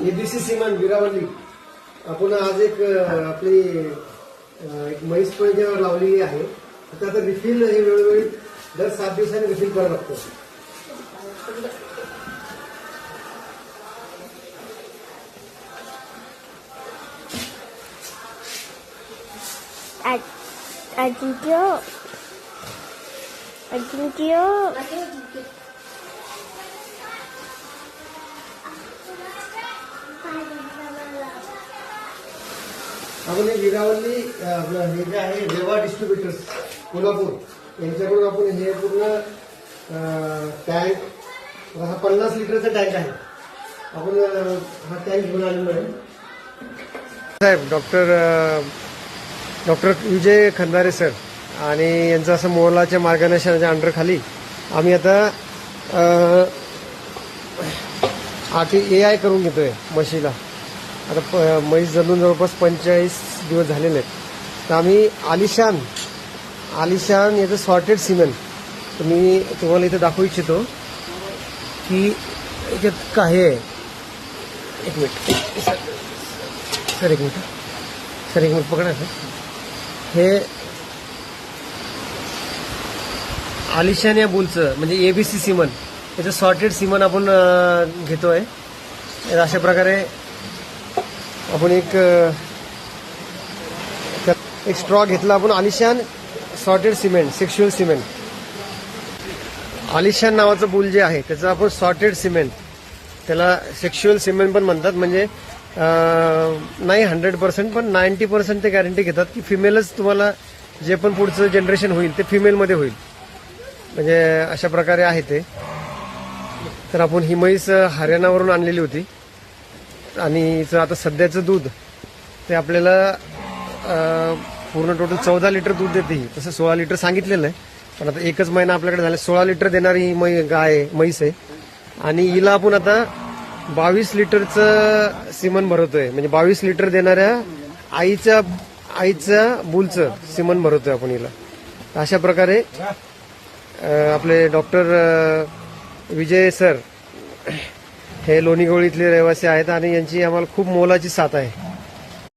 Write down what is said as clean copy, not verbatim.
ABC सीमन विरावली आपण आज एक आपली एक म्हैस पळीवर लावलेली आहे. आता रिफिल हे वेळोवेळी दर 7 दिवसांनी रिफिल करावं लागतं. आपण विरावली हे जे आहे रेवा डिस्ट्रीब्युटर्स कोल्हापूर यांच्याकडून आपण हे पूर्ण टँक हा 50 लिटरचा टँक आहे. आपण हा टँक घेऊन आलेलो आहे. साहेब डॉक्टर विजय खंदारे सर आणि यांचं असं मोलाच्या मार्गदर्शनाच्या अंडर खाली आम्ही आता AI करून घेतोय म्हशीला. आता म्हैस जणून जवळपास 45 दिवस झालेले आहेत. तर आम्ही आलिशान याचं सॉर्टेड सिमेंट मी तुम्हाला इथे दाखवू इच्छितो की याच्यात काय आहे. एक मिनिट सर एक मिनिट पकडा सर. हे आलिशान या बुलचं म्हणजे एबीसी सिमन याचं सॉर्टेड सिमन आपण घेतोय. अशा प्रकारे आपण एक स्ट्रॉ घेतला. आपण आलिशान सॉर्टेड सिमेंट सेक्शुअल सिमेंट आलिशान नावाचं बुल जे आहे त्याचं आपण सॉर्टेड सिमेंट त्याला सेक्शुअल सिमेंट पण म्हणतात. म्हणजे नाही 100% पण 90% ते गॅरंटी घेतात की फिमेलच तुम्हाला जे पण पुढचं जनरेशन होईल ते फिमेलमध्ये होईल. म्हणजे अशा प्रकारे आहे ते. तर आपण ही म्हैस हरियाणावरून आणलेली होती आणि हिचं आता सध्याचं दूध ते आपल्याला पूर्ण टोटल 14 लिटर दूध देते. ही तसं 16 लिटर सांगितलेलं आहे पण आता एकच महिना आपल्याकडे झाला. 16 लिटर देणारी ही म्हैस आहे आणि हिला आपण आता 22 लिटरचं सिमन भरवतोय. म्हणजे 22 लिटर देणाऱ्या आईच्या बुलचं सिमन भरवतोय आपण हिला. अशा प्रकारे आपले डॉक्टर विजय सर हे लोणीगोळीतले रहिवासी आहेत आणि यांची आम्हाला खूप मोलाची साथ आहे.